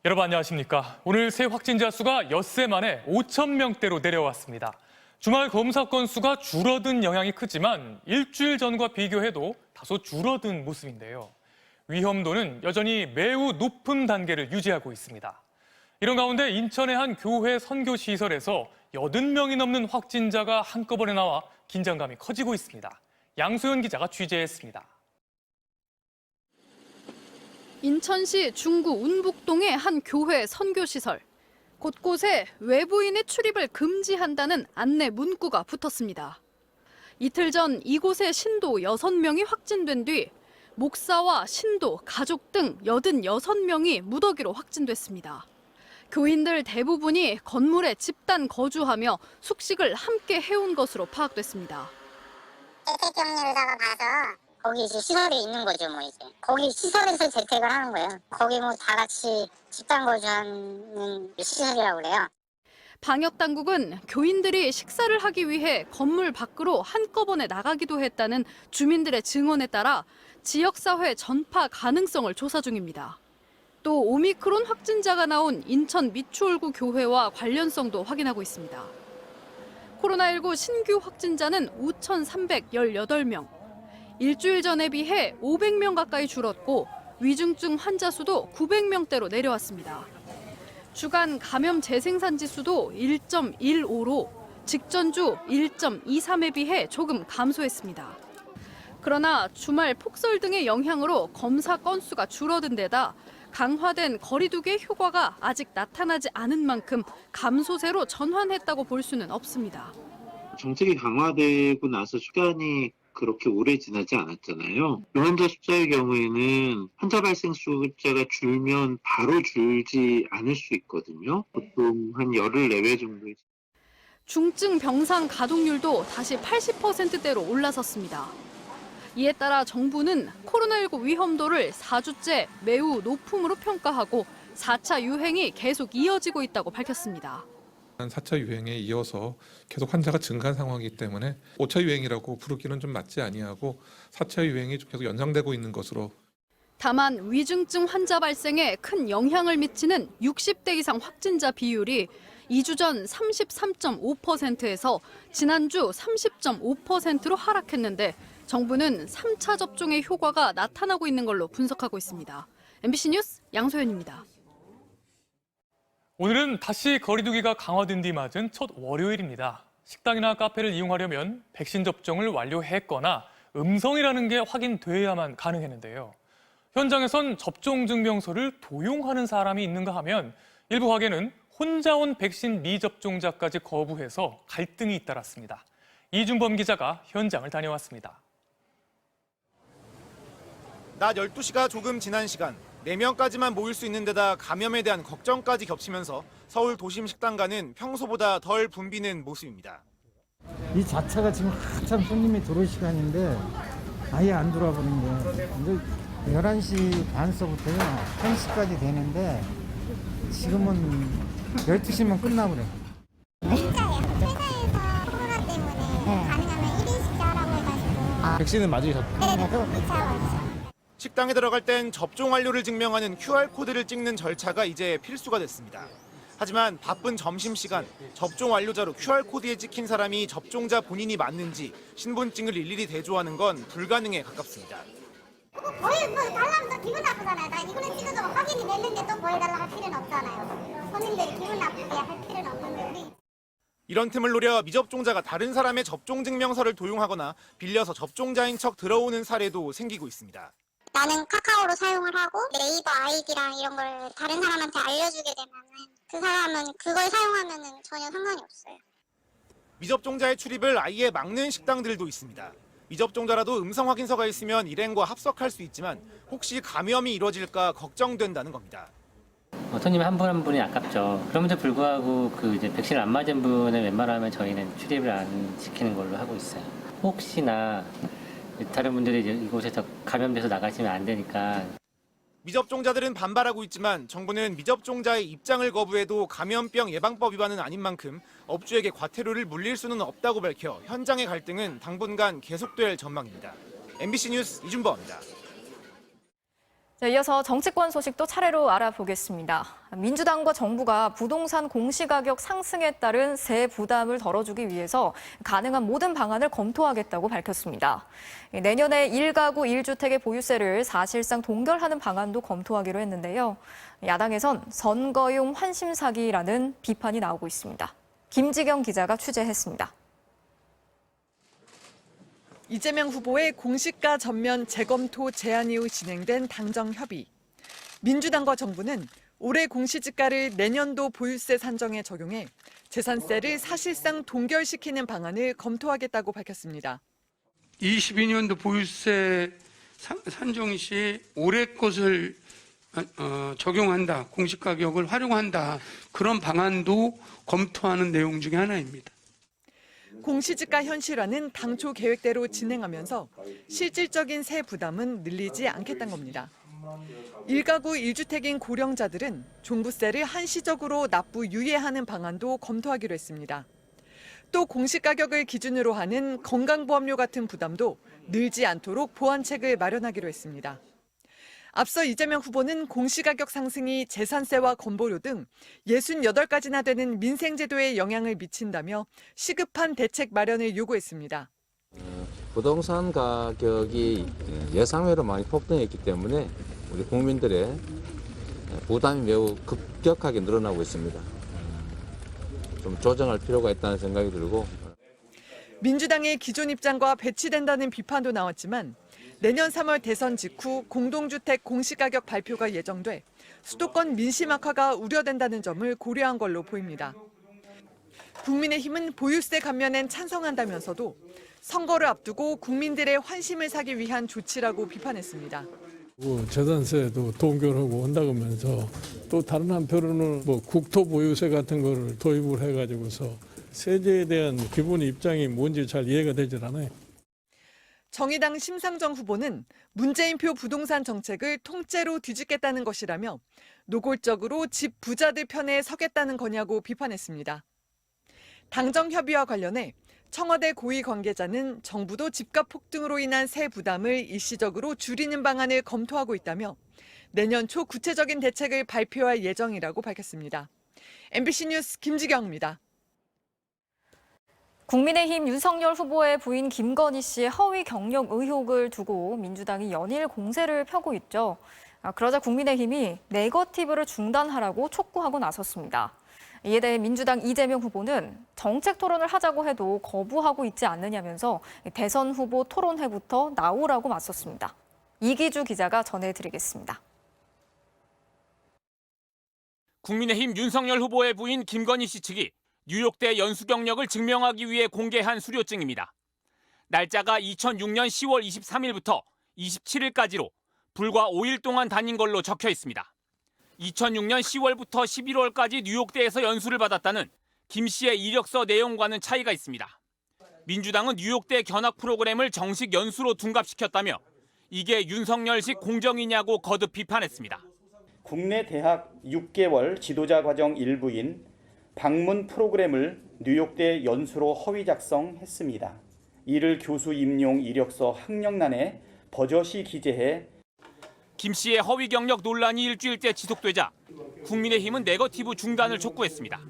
여러분 안녕하십니까. 오늘 새 확진자 수가 엿새 만에 5,000명대로 내려왔습니다. 주말 검사 건수가 줄어든 영향이 크지만 일주일 전과 비교해도 다소 줄어든 모습인데요. 위험도는 여전히 매우 높은 단계를 유지하고 있습니다. 이런 가운데 인천의 한 교회 선교시설에서 80명이 넘는 확진자가 한꺼번에 나와 긴장감이 커지고 있습니다. 양소연 기자가 취재했습니다. 인천시 중구 운북동의 한 교회 선교시설. 곳곳에 외부인의 출입을 금지한다는 안내 문구가 붙었습니다. 이틀 전 이곳에 신도 6명이 확진된 뒤 목사와 신도, 가족 등 86명이 무더기로 확진됐습니다. 교인들 대부분이 건물에 집단 거주하며 숙식을 함께 해온 것으로 파악됐습니다. 재택격리로다가 봐서 거기 이제 시설이 있는 거죠, 뭐 이제. 거기 시설에서 재택을 하는 거예요. 거기 뭐 다 같이 집단 거주하는 시설이라고 그래요. 방역 당국은 교인들이 식사를 하기 위해 건물 밖으로 한꺼번에 나가기도 했다는 주민들의 증언에 따라 지역사회 전파 가능성을 조사 중입니다. 또 오미크론 확진자가 나온 인천 미추홀구 교회와 관련성도 확인하고 있습니다. 코로나19 신규 확진자는 5,318명. 일주일 전에 비해 500명 가까이 줄었고 위중증 환자 수도 900명대로 내려왔습니다. 주간 감염 재생산 지수도 1.15로 직전주 1.23에 비해 조금 감소했습니다. 그러나 주말 폭설 등의 영향으로 검사 건수가 줄어든 데다 강화된 거리 두기의 효과가 아직 나타나지 않은 만큼 감소세로 전환했다고 볼 수는 없습니다. 정책이 강화되고 나서 시간이 그렇게 오래 지나지 않았잖아요. 환자 숫자의 경우에는 환자 발생 숫자가 줄면 바로 줄지 않을 수 있거든요. 보통 한 열흘 내외 정도. 중증 병상 가동률도 다시 80%대로 올라섰습니다. 이에 따라 정부는 코로나19 위험도를 4주째 매우 높음으로 평가하고 4차 유행이 계속 이어지고 있다고 밝혔습니다. 4차 유행에 이어서 계속 환자가 증가한 상황이기 때문에 5차 유행이라고 부르기는 좀 맞지 아니하고 4차 유행이 계속 연장되고 있는 것으로. 다만 위중증 환자 발생에 큰 영향을 미치는 60대 이상 확진자 비율이 2주 전 33.5%에서 지난주 30.5%로 하락했는데 정부는 3차 접종의 효과가 나타나고 있는 걸로 분석하고 있습니다. MBC 뉴스 양소연입니다. 오늘은 다시 거리 두기가 강화된 뒤 맞은 첫 월요일입니다. 식당이나 카페를 이용하려면 백신 접종을 완료했거나 음성이라는 게 확인돼야만 가능했는데요. 현장에선 접종 증명서를 도용하는 사람이 있는가 하면 일부 가게는 혼자 온 백신 미접종자까지 거부해서 갈등이 잇따랐습니다. 이준범 기자가 현장을 다녀왔습니다. 낮 12시가 조금 지난 시간, 4명까지만 모일 수 있는 데다 감염에 대한 걱정까지 겹치면서 서울 도심 식당가는 평소보다 덜 붐비는 모습입니다. 이 자체가 지금 한참 손님이 들어올 시간인데 아예 안 들어와버린 거예요. 이제 11시 반서부터요 1시까지 되는데 지금은 12시면 끝나버려요. 진짜예요. 회사에서 코로나 때문에 가능하면 1인식자 하라고 해가지고. 백신은 맞으셨죠? 네, 그거 2차 맞으셨어요. 식당에 들어갈 땐 접종 완료를 증명하는 QR코드를 찍는 절차가 이제 필수가 됐습니다. 하지만 바쁜 점심시간, 접종 완료자로 QR코드에 찍힌 사람이 접종자 본인이 맞는지 신분증을 일일이 대조하는 건 불가능에 가깝습니다. 보여달라면 또 기분 나쁘잖아요. 나 이거는 찍어서 확인이 됐는데 또 보여달라 할 필요는 없잖아요. 손님들이 기분 나쁘게 할 필요는 없는데. 이런 틈을 노려 미접종자가 다른 사람의 접종 증명서를 도용하거나 빌려서 접종자인 척 들어오는 사례도 생기고 있습니다. 나는 카카오로 사용을 하고 네이버 아이디랑 이런 걸 다른 사람한테 알려주게 되면은 그 사람은 그걸 사용하면은 전혀 상관이 없어요. 미접종자의 출입을 아예 막는 식당들도 있습니다. 미접종자라도 음성 확인서가 있으면 일행과 합석할 수 있지만 혹시 감염이 이뤄질까 걱정된다는 겁니다. 손님 한 분 한 분이 아깝죠. 그럼에도 불구하고 이제 백신을 안 맞은 분은 웬만하면 저희는 출입을 안 시키는 걸로 하고 있어요. 혹시나 다른 분들이 이곳에서 감염돼서 나가시면 안 되니까. 미접종자들은 반발하고 있지만 정부는 미접종자의 입장을 거부해도 감염병 예방법 위반은 아닌 만큼 업주에게 과태료를 물릴 수는 없다고 밝혀 현장의 갈등은 당분간 계속될 전망입니다. MBC 뉴스 이준범입니다. 자, 이어서 정치권 소식도 차례로 알아보겠습니다. 민주당과 정부가 부동산 공시가격 상승에 따른 세 부담을 덜어주기 위해서 가능한 모든 방안을 검토하겠다고 밝혔습니다. 내년에 1가구 1주택의 보유세를 사실상 동결하는 방안도 검토하기로 했는데요. 야당에선 선거용 환심 사기라는 비판이 나오고 있습니다. 김지경 기자가 취재했습니다. 이재명 후보의 공시가 전면 재검토 제안 이후 진행된 당정 협의. 민주당과 정부는 올해 공시지가를 내년도 보유세 산정에 적용해 재산세를 사실상 동결시키는 방안을 검토하겠다고 밝혔습니다. 22년도 보유세 산정 시 올해 것을 적용한다, 공시가격을 활용한다, 그런 방안도 검토하는 내용 중에 하나입니다. 공시지가 현실화는 당초 계획대로 진행하면서 실질적인 세 부담은 늘리지 않겠다는 겁니다. 1가구 1주택인 고령자들은 종부세를 한시적으로 납부 유예하는 방안도 검토하기로 했습니다. 또 공시가격을 기준으로 하는 건강보험료 같은 부담도 늘지 않도록 보완책을 마련하기로 했습니다. 앞서 이재명 후보는 공시가격 상승이 재산세와 건보료 등 68가지나 되는 민생제도에 영향을 미친다며 시급한 대책 마련을 요구했습니다. 부동산 가격이 예상외로 많이 폭등했기 때문에 우리 국민들의 부담이 매우 급격하게 늘어나고 있습니다. 좀 조정할 필요가 있다는 생각이 들고. 민주당의 기존 입장과 배치된다는 비판도 나왔지만 내년 3월 대선 직후 공동주택 공시가격 발표가 예정돼 수도권 민심 악화가 우려된다는 점을 고려한 걸로 보입니다. 국민의힘은 보유세 감면엔 찬성한다면서도 선거를 앞두고 국민들의 환심을 사기 위한 조치라고 비판했습니다. 재산세도 동결하고 온다면서 또 다른 한편으로는 국토보유세 같은 거를 도입을 해가지고서 세제에 대한 기본 입장이 뭔지 잘 이해가 되질 않아요. 정의당 심상정 후보는 문재인표 부동산 정책을 통째로 뒤집겠다는 것이라며 노골적으로 집 부자들 편에 서겠다는 거냐고 비판했습니다. 당정 협의와 관련해 청와대 고위 관계자는 정부도 집값 폭등으로 인한 세 부담을 일시적으로 줄이는 방안을 검토하고 있다며 내년 초 구체적인 대책을 발표할 예정이라고 밝혔습니다. MBC 뉴스 김지경입니다. 국민의힘 윤석열 후보의 부인 김건희 씨의 허위 경력 의혹을 두고 민주당이 연일 공세를 펴고 있죠. 그러자 국민의힘이 네거티브를 중단하라고 촉구하고 나섰습니다. 이에 대해 민주당 이재명 후보는 정책 토론을 하자고 해도 거부하고 있지 않느냐면서 대선 후보 토론회부터 나오라고 맞섰습니다. 이기주 기자가 전해드리겠습니다. 국민의힘 윤석열 후보의 부인 김건희 씨 측이 뉴욕대 연수 경력을 증명하기 위해 공개한 수료증입니다. 날짜가 2006년 10월 23일부터 27일까지로 불과 5일 동안 다닌 걸로 적혀 있습니다. 2006년 10월부터 11월까지 뉴욕대에서 연수를 받았다는 김 씨의 이력서 내용과는 차이가 있습니다. 민주당은 뉴욕대 견학 프로그램을 정식 연수로 둔갑시켰다며 이게 윤석열식 공정이냐고 거듭 비판했습니다. 국내 대학 6개월 지도자 과정 일부인 방문 프로그램을 뉴욕대 연수로 허위 작성했습니다. 이를 교수 임용 이력서 학력란에 버젓이 기재해 김 씨의 허위 경력 논란이 일주일째 지속되자 국민의힘은 네거티브 중단을 촉구했습니다.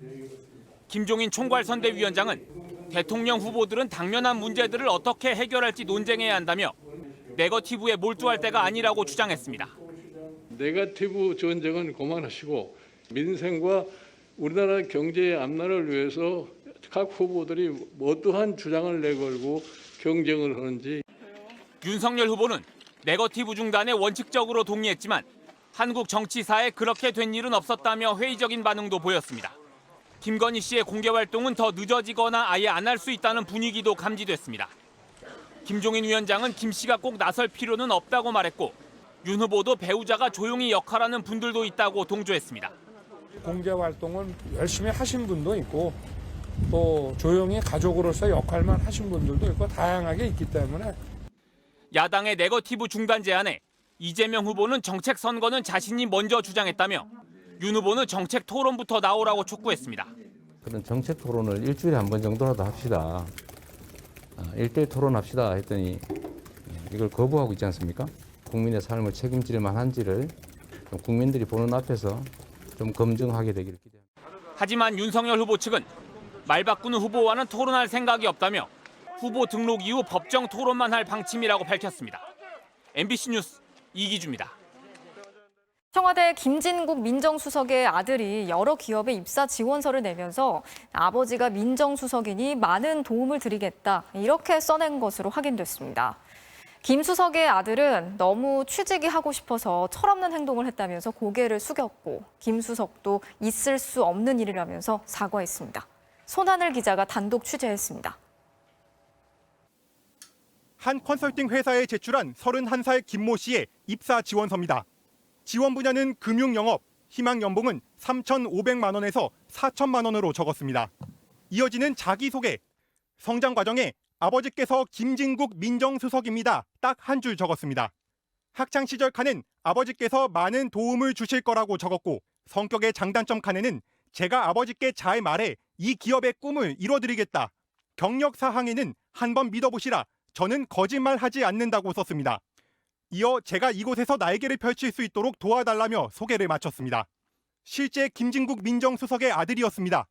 김종인 총괄선대위원장은 대통령 후보들은 당면한 문제들을 어떻게 해결할지 논쟁해야 한다며 네거티브에 몰두할 때가 아니라고 주장했습니다. 네거티브 전쟁은 그만하시고 민생과 우리나라 경제의 앞날을 위해서 각 후보들이 어떠한 주장을 내걸고 경쟁을 하는지. 윤석열 후보는 네거티브 중단에 원칙적으로 동의했지만 한국 정치사에 그렇게 된 일은 없었다며 회의적인 반응도 보였습니다. 김건희 씨의 공개 활동은 더 늦어지거나 아예 안 할 수 있다는 분위기도 감지됐습니다. 김종인 위원장은 김 씨가 꼭 나설 필요는 없다고 말했고 윤 후보도 배우자가 조용히 역할하는 분들도 있다고 동조했습니다. 공개 활동은 열심히 하신 분도 있고 또 조용히 가족으로서 역할만 하신 분들도 있고 다양하게 있기 때문에 야당의 네거티브 중단 제안에 이재명 후보는 정책 선거는 자신이 먼저 주장했다며 윤 후보는 정책 토론부터 나오라고 촉구했습니다. 그런 정책 토론을 일주일에 한 번 정도라도 합시다. 1대1 토론합시다 했더니 이걸 거부하고 있지 않습니까? 국민의 삶을 책임질 만한지를 좀 국민들이 보는 앞에서 좀 검증하게 되기를 기대합니다. 하지만 윤석열 후보 측은 말 바꾸는 후보와는 토론할 생각이 없다며 후보 등록 이후 법정 토론만 할 방침이라고 밝혔습니다. MBC 뉴스 이기주입니다. 청와대 김진국 민정수석의 아들이 여러 기업에 입사 지원서를 내면서 아버지가 민정수석이니 많은 도움을 드리겠다 이렇게 써낸 것으로 확인됐습니다. 김 수석의 아들은 너무 취직이 하고 싶어서 철없는 행동을 했다면서 고개를 숙였고 김 수석도 있을 수 없는 일이라면서 사과했습니다. 손하늘 기자가 단독 취재했습니다. 한 컨설팅 회사에 제출한 31살 김모 씨의 입사 지원서입니다. 지원 분야는 금융영업, 희망 연봉은 3,500만 원에서 4천만 원으로 적었습니다. 이어지는 자기소개, 성장 과정에 아버지께서 김진국 민정수석입니다. 딱 한 줄 적었습니다. 학창 시절 칸엔 아버지께서 많은 도움을 주실 거라고 적었고 성격의 장단점 칸에는 제가 아버지께 잘 말해 이 기업의 꿈을 이뤄드리겠다. 경력 사항에는 한번 믿어보시라. 저는 거짓말하지 않는다고 썼습니다. 이어 제가 이곳에서 날개를 펼칠 수 있도록 도와달라며 소개를 마쳤습니다. 실제 김진국 민정수석의 아들이었습니다.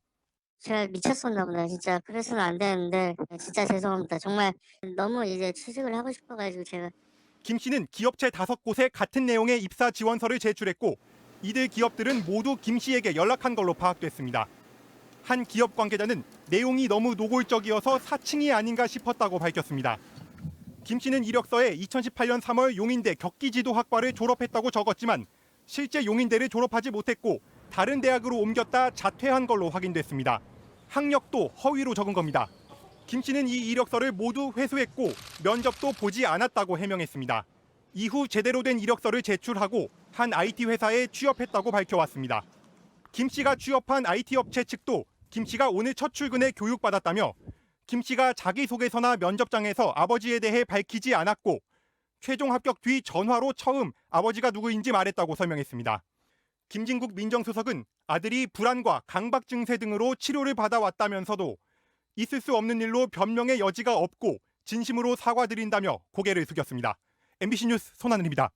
제가 미쳤었나 보다. 진짜 그래서는 안 되는데 진짜 죄송합니다. 정말 너무 이제 취직을 하고 싶어가지고 제가. 김 씨는 기업체 5곳에 같은 내용의 입사 지원서를 제출했고 이들 기업들은 모두 김 씨에게 연락한 걸로 파악됐습니다. 한 기업 관계자는 내용이 너무 노골적이어서 사칭이 아닌가 싶었다고 밝혔습니다. 김 씨는 이력서에 2018년 3월 용인대 격기지도학과를 졸업했다고 적었지만 실제 용인대를 졸업하지 못했고 다른 대학으로 옮겼다 자퇴한 걸로 확인됐습니다. 학력도 허위로 적은 겁니다. 김 씨는 이 이력서를 모두 회수했고 면접도 보지 않았다고 해명했습니다. 이후 제대로 된 이력서를 제출하고 한 IT 회사에 취업했다고 밝혀왔습니다. 김 씨가 취업한 IT 업체 측도 김 씨가 오늘 첫 출근에 교육받았다며 김 씨가 자기소개서나 면접장에서 아버지에 대해 밝히지 않았고 최종 합격 뒤 전화로 처음 아버지가 누구인지 말했다고 설명했습니다. 김진국 민정수석은 아들이 불안과 강박 증세 등으로 치료를 받아왔다면서도 있을 수 없는 일로 변명의 여지가 없고 진심으로 사과드린다며 고개를 숙였습니다. MBC 뉴스 손하늘입니다.